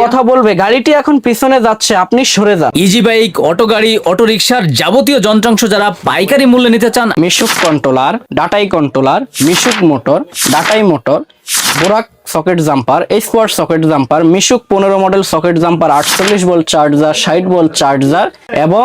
কথা বলবে, গাড়িটি এখন পিছনে যাচ্ছে, আপনি সরে যান। ইজি বাইক, অটো গাড়ি, অটো রিকশার যাবতীয় যন্ত্রাংশ যারা পাইকারি মূল্যে নিতে চান, মিশুক কন্ট্রোলার, ডাটাই কন্ট্রোলার, মিশুক মোটর, ডাটাই motor, Borak socket jumper, square socket jumper, Mishuk 15 model socket jumper, 48 volt charger, 60 volt charger, এবং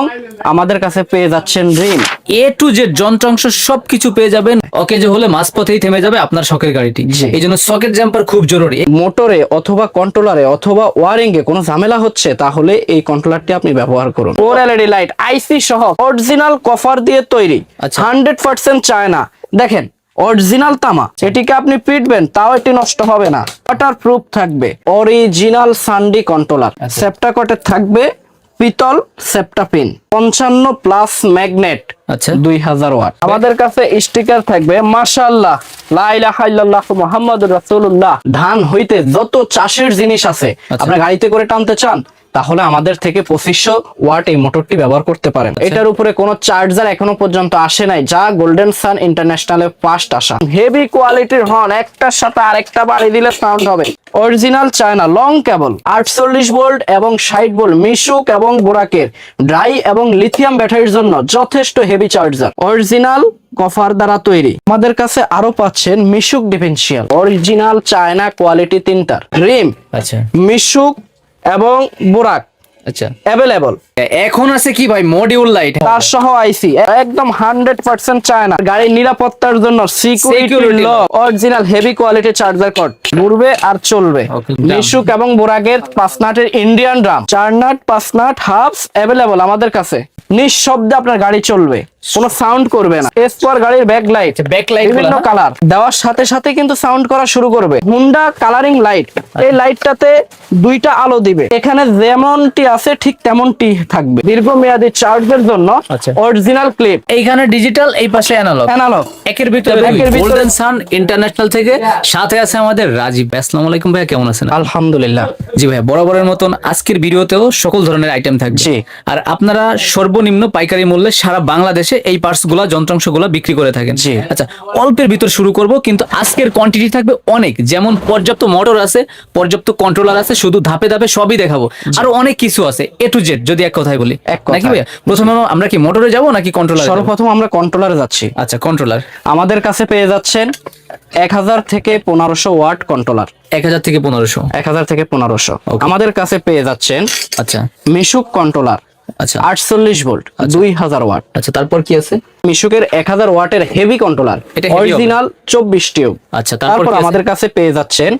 আমাদের কাছে পেয়ে যাচ্ছেন রিম। এ টু জেড যন্ত্রাংশ সবকিছু পেয়ে যাবেন। ওকে যে হলে মাঝপথেই থেমে যাবে আপনার শখের গাড়িটি। এই জন্য সকেট জাম্পার খুব জরুরি। মোটরে অথবা কন্ট্রোলারে অথবা ওয়ারিং এ কোনো ঝামেলা হচ্ছে, তাহলে এই কন্ট্রোলারটি আপনি ব্যবহার করুন। 4 এলইডি লাইট, আইসি সহ, অরিজিনাল কপার দিয়ে তৈরি, 100% চায়না। দেখেন, অরিজিনাল তামা, এটিকে আপনি পিটবেন তাও এটি নষ্ট হবে না, ওয়াটার প্রুফ থাকবে। অরিজিনাল সানডি কন্ট্রোলার, সেপ্টা কটের থাকবে পিতল সেপ্টা পিন, 55 প্লাস ম্যাগনেট, 2000 ওয়াট। আমাদের কাছে স্টিকার থাকবে মাশাআল্লাহ, লা ইলাহা ইল্লাল্লাহ মুহাম্মাদুর রাসূলুল্লাহ। ধান হইতে যত চাষের জিনিস আছে আপনার গাড়িতে করে টানতে চান, তাহলে আমাদের থেকে 2500 ওয়াট এই মোটরটি ব্যবহার করতে পারেন। এটার উপরে কোনো চার্জার এখনো পর্যন্ত আসে নাই, যা গোল্ডেন সান ইন্টারন্যাশনালে ফার্স্ট আসা। হেভি কোয়ালিটির হর্ন, একটার সাথে আরেকটা বাড়ি দিলে সাউন্ড হবে। অরিজিনাল চায়না লং কেবল, 48 ভোল্ট এবং 60 ভোল্ট, মিশুক এবং বোরাকের ড্রাই এবং লিথিয়াম ব্যাটারির জন্য যথেষ্ট হেভি চার্জার, অরিজিনাল কপার দ্বারা তৈরি। আমাদের কাছে আরো পাচ্ছেন মিশুক ডিফেন্সিয়াল, অরিজিনাল চায়না কোয়ালিটি 3টার রিম, মিশুক এবং বোরাক অ্যাভেলেবল। এখন আছে কি ভাই, মডিউল লাইট তার সহ আইসি, একদম 100% চায়না। গাড়ির নিরাপত্তার জন্য security lock, original heavy quality charger cord, ঘুরবে আর চলবে। মিশুক এবং বোরাকের 5 নাটের Indian drum, 4 nut 5 nut hubs available আমাদের কাছে। নিঃশব্দে আপনার গাড়ি চলবে, কোনো সাউন্ড করবে না। স্কোয়ার গাড়ির ব্যাকলাইট বিভিন্ন কালার দেওয়ার সাথে সাথে কিন্তু সাউন্ড করা শুরু করবে। হুন্ডা কালারিং লাইট, এই লাইটটাতে 2টা আলো দিবে, এখানে যেমনটি আছে ঠিক তেমনটি থাকবে। দীর্ঘমেয়াদী চার্জের জন্য অরিজিনাল ক্লিপ, এইখানে ডিজিটাল, এই পাশে অ্যানালগ। একের ভিতরে গোল্ডেন সান ইন্টারন্যাশনাল থেকে সাথে আছে আমাদের রাজীব। আসসালামু আলাইকুম ভাইয়া, কেমন আছেন? আলহামদুলিল্লাহ। জি ভাইয়া, বরাবরের মতন আজকের ভিডিওতেও সকল ধরনের আইটেম থাকবে। আর আপনারা সর্বনিম্ন পাইকারি মূল্যে সারা বাংলাদেশে এই পার্টসগুলো যন্ত্রাংশগুলো বিক্রি করে থাকেন। আচ্ছা, অল্পের ভিতর শুরু করব, কিন্তু আজকের কোয়ান্টিটি থাকবে অনেক। যেমন পর্যাপ্ত মোটর আছে, পর্যাপ্ত কন্ট্রোলার আছে, শুধু ধাপে ধাপে সবই দেখাবো। আরো অনেক কিছু আছে, এ টু জেড। যদি এক কথায় বলি নাকি ভাইয়া, প্রথমে আমরা কি মোটরে যাব নাকি কন্ট্রোলার? সর্বপ্রথম আমরা কন্ট্রোলারে যাচ্ছি। আচ্ছা, কন্ট্রোলার আমাদের কাছে পেয়ে যাচ্ছেন 1000 থেকে 1500 ওয়াট কন্ট্রোলার। 1000 থেকে 1500, 1000 থেকে 1500। আমাদের কাছে পেয়ে যাচ্ছেন আচ্ছা মিশুক কন্ট্রোলার, 48 ভোল্ট, 2000 ওয়াট। আচ্ছা, তারপর কি আছে? মিশুকের 1000 ওয়াটের হেভি কন্ট্রোলার, অরিজিনাল 24 টিউব। আচ্ছা, তারপর আমাদের কাছে পেয়ে যাচ্ছেন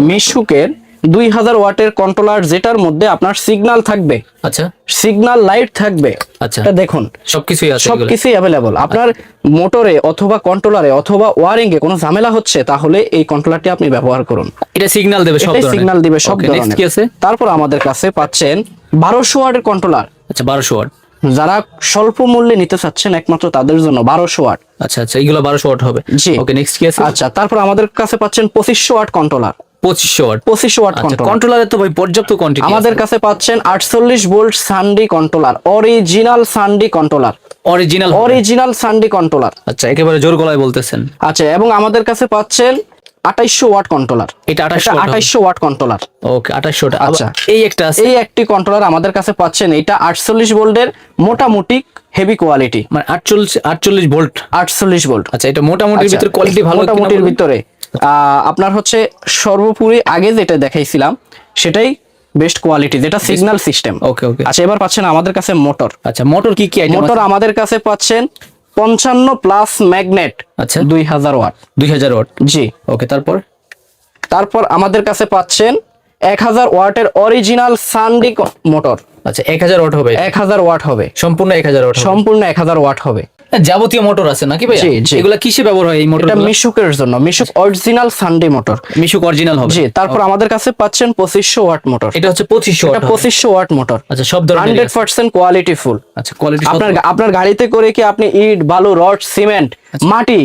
মিশুকের 2000 ওয়াটের কন্ট্রোলার, যেটার মধ্যে আপনার সিগন্যাল থাকবে। আচ্ছা, সিগন্যাল লাইট থাকবে। আচ্ছা, এটা দেখুন, সবকিছুই আছে, সবকিছুই अवेलेबल। আপনার মোটরে অথবা কন্ট্রোলারে অথবা ওয়ারিং এ কোনো ঝামেলা হচ্ছে, তাহলে এই কন্ট্রোলারটি আপনি ব্যবহার করুন। এটা সিগন্যাল দেবে সব ধরনের, সিগন্যাল দিবে সব ধরনের। নেক্সট কি আছে? তারপর আমাদের কাছে পাচ্ছেন 1200 ওয়াটের কন্ট্রোলার। আচ্ছা, 1200 ওয়াট। যারা স্বল্প মূল্যে নিতে চাচ্ছেন একমাত্র তাদের জন্য 1200 ওয়াট। আচ্ছা আচ্ছা, এইগুলো 1200 ওয়াট হবে। জি, ওকে, নেক্সট কি আছে? আচ্ছা, তারপর আমাদের কাছে পাচ্ছেন 2500 watt controller. 2500 watt, 2500 watt controller. কন্ট্রোলারে তো ভাই পর্যাপ্ত কোয়ান্টিটি। আমাদের কাছে পাচ্ছেন 48 ভোল্ট সানডি কন্ট্রোলার, অরিজিনাল সানডি কন্ট্রোলার, অরিজিনাল সানডি কন্ট্রোলার। আচ্ছা, একেবারে জোর গলায় বলতেছেন। আচ্ছা, এবং আমাদের কাছে পাচ্ছেন 2800 ওয়াট কন্ট্রোলার। এটা 2800 ওয়াট কন্ট্রোলার। ওকে, 2800 টা। আচ্ছা, এই একটা আছে, এই একটি কন্ট্রোলার আমাদের কাছে পাচ্ছেন। এটা 48 ভোল্টের মোটামুটি হেভি কোয়ালিটি, মানে 48 ভোল্ট। 48 ভোল্ট। আচ্ছা, এটা মোটামুটির ভিতরে কোয়ালিটি ভালো, মোটামুটির ভিতরে আপনার হচ্ছে সর্বোপরি আগে যেটা দেখাইছিলাম সেটাই বেস্ট কোয়ালিটি, যেটা সিগন্যাল সিস্টেম। ওকে ওকে। আচ্ছা, এবার পাচ্ছেন আমাদের কাছে মোটর। আচ্ছা, মোটর কি কি আইটেম? মোটর আমাদের কাছে পাচ্ছেন 55 প্লাস ম্যাগনেট। আচ্ছা, 2000 ওয়াট। 2000 ওয়াট, জি। ওকে, তারপর আমাদের কাছে পাচ্ছেন 1000 ওয়াটের অরিজিনাল সানডি মোটর। আচ্ছা, 1000 ওয়াট হবে। 1000 ওয়াট হবে, সম্পূর্ণ 1000 ওয়াট, সম্পূর্ণ 1000 ওয়াট হবে। যাবতীয় মোটর আছে নাকি ভাই? জি জি। এগুলা কিসে ব্যবহার হয় এই মোটর? এটা মিশুকের জন্য, মিশুক অরিজিনাল সানডি মোটর, মিশুক অরিজিনাল হবে। জি। তারপর আমাদের কাছে পাচ্ছেন 2500 ওয়াট মোটর। এটা হচ্ছে 2500 ওয়াট। 2500 watt motor. আচ্ছা, সব ধরনের 100% কোয়ালিটি ফুল। আচ্ছা, কোয়ালিটি আপনার গাড়িতে করে কি আপনি ইট, বালু, রড, সিমেন্ট, মাটি,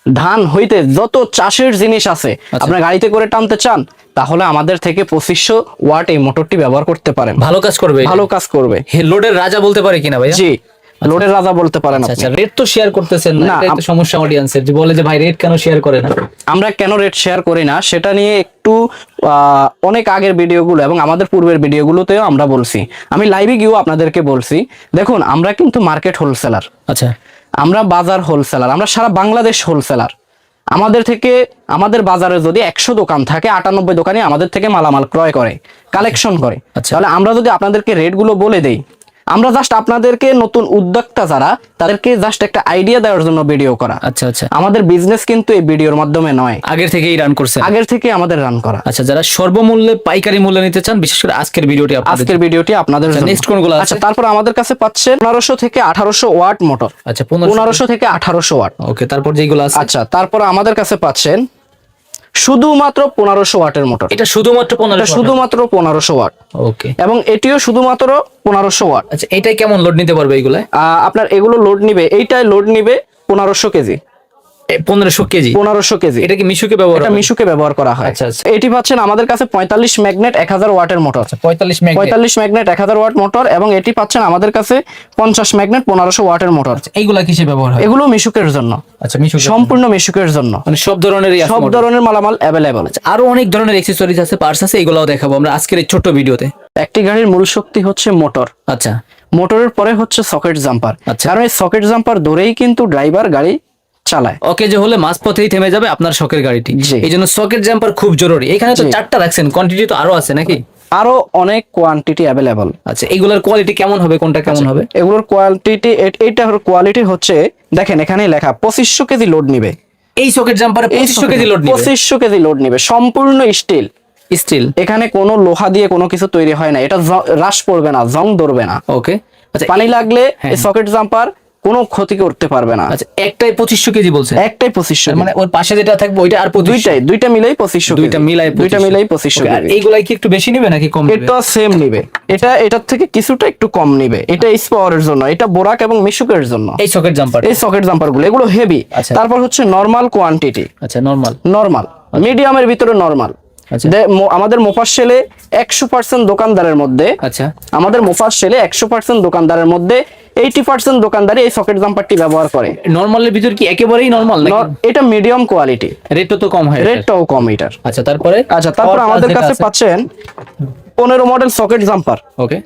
ধান হইতে যত চাষের জিনিস আছে আপনার গাড়িতে করে টানতে চান, তাহলে আমাদের থেকে 2500 ওয়াট এই মোটরটি ব্যবহার করতে পারেন। ভালো কাজ করবে, ভালো কাজ করবে। লোডের রাজা বলতে পারে কিনা ভাই? জি, লোডের রাজা বলতে পারেন আপনি। আচ্ছা, রেট তো শেয়ার করতেছেন না, না, এটাই তো সমস্যা অডিয়েন্সের, যে বলে যে ভাই রেট কেন শেয়ার করে না। আমরা কেন রেট শেয়ার করি না সেটা নিয়ে একটু অনেক আগের ভিডিওগুলো এবং আমাদের পূর্বের ভিডিওগুলোতেও আমরা বলছি, আমি লাইভে গিয়েও আপনাদেরকে বলছি। দেখুন, আমরা কিন্তু মার্কেট হোলসেলার, আচ্ছা, আমরা বাজার হোলসেলার, আমরা সারা বাংলাদেশ হোলসেলার। আমাদের থেকে, আমাদের বাজারে যদি 100 দোকান থাকে, 98 দোকানে আমাদের থেকে মালামাল ক্রয় করে, কালেকশন করে। আচ্ছা। তাহলে আমরা যদি আপনাদেরকে রেটগুলো বলে দেই, আমরা জাস্ট আপনাদেরকে, নতুন উদ্যোক্তা যারা, তাদেরকে জাস্ট একটা আইডিয়া দেওয়ার জন্য ভিডিও করা। আচ্ছা, আচ্ছা, আমাদের বিজনেস কিন্তু এই ভিডিওর মাধ্যমে নয়, আগের থেকেই রান করছেন। আগের থেকে আমাদের রান করা। আচ্ছা, যারা সর্বমূল্যে পাইকারি মূল্যে নিতে চান, বিশেষ করে আজকের ভিডিওটি আজকের ভিডিওটি আপনাদের জন্য। নেক্সট কোনগুলো আছে? আচ্ছা, তারপর আমাদের কাছে পাচ্ছেন 1500 থেকে 1800 ওয়াট মোটর। আচ্ছা, 1500 থেকে 1800 ওয়াট। ওকে, তারপর যেগুলো আছে? আচ্ছা, তারপর আমাদের কাছে পাচ্ছেন শুধুমাত্র 1500 ওয়াটের মোটর। এটা শুধুমাত্র এটা 1500? শুধুমাত্র 1500 ওয়াট। ওকে, এবং এটিও শুধুমাত্র 1500 ওয়াট। আচ্ছা, এটাই কেমন লোড নিতে পারবে এগুলা? আপনার এগুলো লোড নিবে, এইটাই লোড নিবে 1500 কেজি। 1500 কেজি? 1500 কেজি। এটা কি মিশুকে ব্যবহার? এটা মিশুকে ব্যবহার করা হয়। আচ্ছা, আচ্ছা। এটি পাচ্ছেন আমাদের কাছে 45 ম্যাগনেট 1000 ওয়াটের motor. 45 mega? 45 magnet 1000 watt motor. এবং এটি পাচ্ছেন আমাদের কাছে 50 ম্যাগনেট 1500 ওয়াটের মোটর। এইগুলা কিসে ব্যবহার হয়? এগুলো মিশুকের জন্য। আচ্ছা, মিশুক সম্পূর্ণ মিশুকের জন্য, মানে সব ধরনেরই আছে? সব ধরনের মালামাল অ্যাভেলেবল। আরো অনেক ধরনের অ্যাকসেসরিজ আছে, পার্টস আছে, এগুলাও দেখাবো আমরা আজকের এই ছোট্ট ভিডিওতে। একটি গাড়ির মূল শক্তি হচ্ছে মোটর। আচ্ছা, মোটরের পরে হচ্ছে সকেট জাম্পার। আচ্ছা। কারণ এই সকেট জাম্পার ধরেই কিন্তু ড্রাইভার গাড়ি চালায়। ওকে, যে হলে মাঝপথেই থেমে যাবে আপনার শখের গাড়িটি, জি। এই জন্য সকেট জাম্পার খুব জরুরি। এখানে তো জি। 4টা রাখছেন, কোয়ান্টিটি তো আরো আছে নাকি? আরো অনেক কোয়ান্টিটি অ্যাভেলেবল। আচ্ছা, এগুলোর কোয়ালিটি কেমন হবে, কোনটা কেমন হবে? এগুলোর কোয়ালিটি, এইটার কোয়ালিটি হচ্ছে, দেখেন এখানে লেখা 2500 কেজি লোড নিবে। এই সকেট জাম্পারে 2500 কেজি লোড নিবে? 2500 কেজি লোড নিবে, সম্পূর্ণ স্টিল। স্টিল? এখানে কোনো লোহা দিয়ে কোনো কিছু তৈরি হয় না, এটা হ্রাস পড়বে না, জং ধরবে না। ওকে, আচ্ছা, পানি লাগলে হ্যাঁ। এই সকেট জাম্পার কোনো ক্ষতি করতে পারবে না। আচ্ছা, একটাই 2500 কেজি বলছে? একটাই 2500, মানে ওর পাশে যেটা থাকবে ওইটা আর 2500? দুইটা মিলাই 2500, দুইটা মিলাই 2500। আর এইগুলাই কি একটু বেশি নিবে নাকি কম নিবে? এটা সেম নিবে, এটার থেকে কিছুটা একটু কম নিবে। এটা এইচ পাওয়ারের জন্য, এটা বোরাক এবং মিশুকের জন্য। এই সকেট জাম্পার? এই সকেট জাম্পার গুলো এগুলো হেভি। আচ্ছা। তারপর হচ্ছে নরমাল কোয়ান্টিটি। আচ্ছা, নরমাল? নরমাল, মিডিয়ামের ভিতরে নরমাল। আচ্ছা। আমাদের মোফাশ্বেলে 100% দোকানদারের মধ্যে, আচ্ছা, আমাদের মোফাশ্বেলে 100% দোকানদারের মধ্যে 80% দোকানদারই এই সকেট জাম্পারটি ব্যবহার করে। নরমালের ভিতর কি একেবারেই নরমাল নাকি? এটা মিডিয়াম কোয়ালিটি, রেটও তো কম হয়? রেটটাও কম এটার। আচ্ছা, তারপরে? আচ্ছা, তারপর আমাদের কাছে পাচ্ছেন 15 model socket jumper, okay,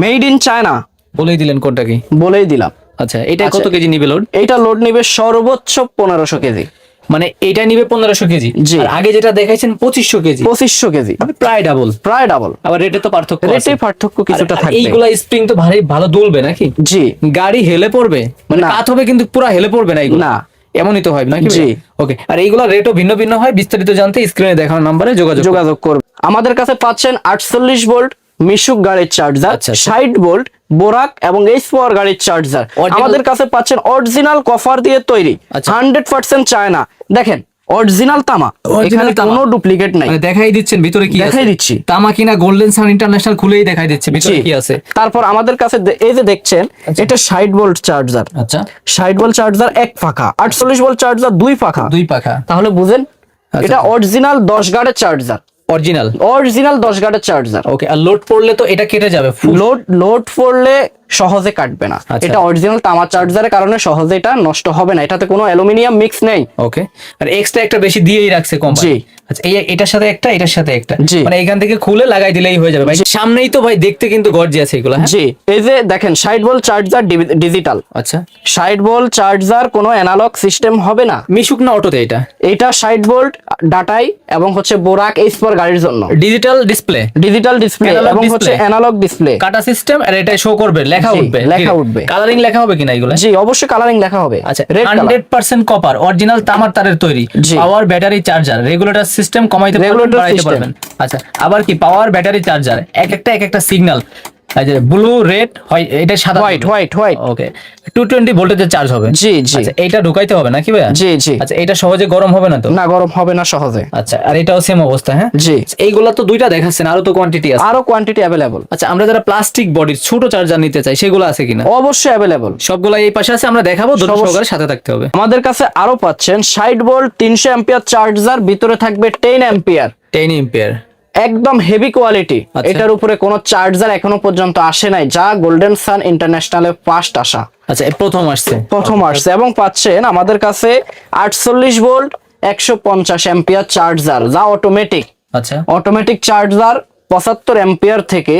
made in China. বলেই দিলেন কোনটা কি? বলেই দিলাম। আচ্ছা, এটা আচ্ছা। কত কেজি নিবে লোড? এইটা লোড নিবে সর্বোচ্চ 1500 কেজি। মানে এটা নিবে 1500 কেজি? জি। আর আগে যেটা দেখাইছেন 2500 কেজি? 2500 কেজি, মানে প্রায় ডাবল। প্রায় ডাবল। আবার রেটে তো পার্থক্য আছে? রেটে পার্থক্য কিছুটা আর থাকবে। এইগুলা স্প্রিং তো ভারী ভালো দুলবে নাকি? জি। গাড়ি হেলে পড়বে? মানে না। কাত হবে কিন্তু পুরো হেলে পড়বে না এগুলো? না। এমনই তো হয় নাকি? জি। ওকে, আর এইগুলা রেটও ভিন্ন ভিন্ন হয়। বিস্তারিত জানতে স্ক্রিনে দেখানো নম্বরে যোগাযোগ করবে। আমাদের কাছে পাচ্ছেন 48 ভোল্ট মিশুক গাড়ির চার্জার, আচ্ছা, আচ্ছা। 60 ভোল্ট বোরাক এবং এইচ পাওয়ার গাড়ির চার্জার। Original- আমাদের কাছে পাচ্ছেন অরিজিনাল কপার দিয়ে তৈরি, আচ্ছা। 100% চায়না। দেখেন, অরিজিনাল তামা, Original এখানে তামা। কোনো ডুপ্লিকেট নাই। মানে দেখাই দিচ্ছেন ভিতরে কি আছে? দেখাই দিচ্ছি। তামা কিনা গোল্ডেন সান ইন্টারন্যাশনাল খুলেই দেখাই দিচ্ছে ভিতরে জি। কি আছে। তারপর আমাদের কাছে এই যে দেখছেন, এটা 60 ভোল্ট চার্জার। আচ্ছা, 60 ভোল্ট চার্জার এক পাখা, 48 ভোল্ট চার্জার দুই পাখা। দুই পাখা? তাহলে বুঝেন, আচ্ছা। এটা অরিজিনাল 10 গার্ডের চার্জার, অরিজিনাল? অরিজিনাল 10 গার্ডের চার্জার। ওকে, আর লোড পড়লে তো এটা কেটে যাবে? লোড পড়লে সহজে কাটবে না। আচ্ছা। এটা অরিজিনাল তামা চার্জারের কারণে সহজে এটা নষ্ট হবে না, এটাতে কোনো অ্যালুমিনিয়াম মিক্স নেই। ওকে, আর এক্সট্রা একটা বেশি দিয়েই রাখছে কোম্পানি? জি। আচ্ছা, এটার সাথে একটা, এটার সাথে একটা, জি। মানে এখান থেকে খুলে লাগাই দিলেই হয়ে যাবে ভাই। সামনেই তো ভাই দেখতে কিন্তু গর্জিয়াস এগুলো। হ্যাঁ? জি, এই যে দেখেন 60 ভোল্ট চার্জার ডিজিটাল। আচ্ছা, 60 ভোল্ট চার্জার কোনো অ্যানালগ সিস্টেম হবে না। মিশুক না অটোতে এটা? এটা 60 ভোল্ট ডাটাই এবং হচ্ছে বোরাক এইচ পাওয়ার গাড়ির জন্য। Digital display? Digital display Analog এবং display? হচ্ছে অ্যানালগ ডিসপ্লে। কাটা সিস্টেম, আর এটা শো করবে, লেখা জি, উঠবে? লেখা উঠবে। কালারিং লেখা হবে কিনা এগুলো? জি, অবশ্যই কালারিং লেখা হবে। আচ্ছা, রেড কালার। 100% কপার, অরিজিনাল তামার তারের তৈরি, জি। Power battery charger, regulator system কমাইতে পারবেন, Regulator বাড়াইতে system। পারবেন। আচ্ছা, আবার কি পাওয়ার ব্যাটারি চার্জার, এক একটা সিগন্যাল, এই যে ব্লু রেড হয়, এটা সাদা হোয়াইট। ওকে, 220 ভোল্টেজের চার্জ হবে? জি, জি। আচ্ছা, এইটা ঢুকাইতে হবে নাকি ভাইয়া? জি, জি। আচ্ছা, এটা সহজে গরম হবে না তো? না, গরম হবে না সহজে। আচ্ছা, আর এটাও সেম অবস্থা? হ্যাঁ, জি। এইগুলা তো দুইটা দেখাচ্ছেন, আরো তো কোয়ান্টিটি আছে? আরো কোয়ান্টিটি অ্যাভেলেবল। আচ্ছা, আমরা যারা প্লাস্টিক বডির ছোট চার্জার নিতে চাই সেগুলো আছে কিনা? অবশ্যই অ্যাভেলেবল। সবগুলা এই পাশে আছে, আমরা দেখাবো, ধৈর্য সহকারে সাথে থাকতে হবে। আমাদের কাছে আরো পাচ্ছেন 60 ভোল্ট 300 অ্যাম্পিয়ার চার্জার, ভিতরে থাকবে 10 অ্যাম্পিয়ার। 10 এম্পিয়ার? একদম হেভি কোয়ালিটি। আচ্ছা। এটার উপরে কোনো চার্জার এখনো পর্যন্ত আসে নাই, যা গোল্ডেন সান ইন্টারন্যাশনালে ফার্স্ট আসা, আচ্ছা এই প্রথম আসছে। প্রথম আসছে। এবং পাচ্ছেন আমাদের কাছে 48 ভোল্ট 150 অ্যাম্পিয়ার চার্জার, যা অটোমেটিক। আচ্ছা অটোমেটিক চার্জার 75 অ্যাম্পিয়ার থেকে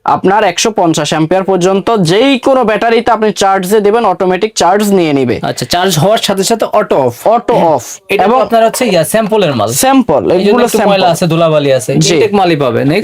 আপনার 150 অ্যাম্পিয়ার পর্যন্ত যেই কোনো ব্যাটারিতে আপনি চার্জে দেবেন অটোমেটিক চার্জ নিয়ে নিবে। আচ্ছা, চার্জ হওয়ার সাথে সাথে অটো অফ। Auto off. এটা এবং আপনার হচ্ছে স্যাম্পলের মাল, স্যাম্পল, এগুলো এগুলো ময়লা স্যাম্পল। আছে, ধুলাবালি আছে, জি। ইনটেক মালই পাবে।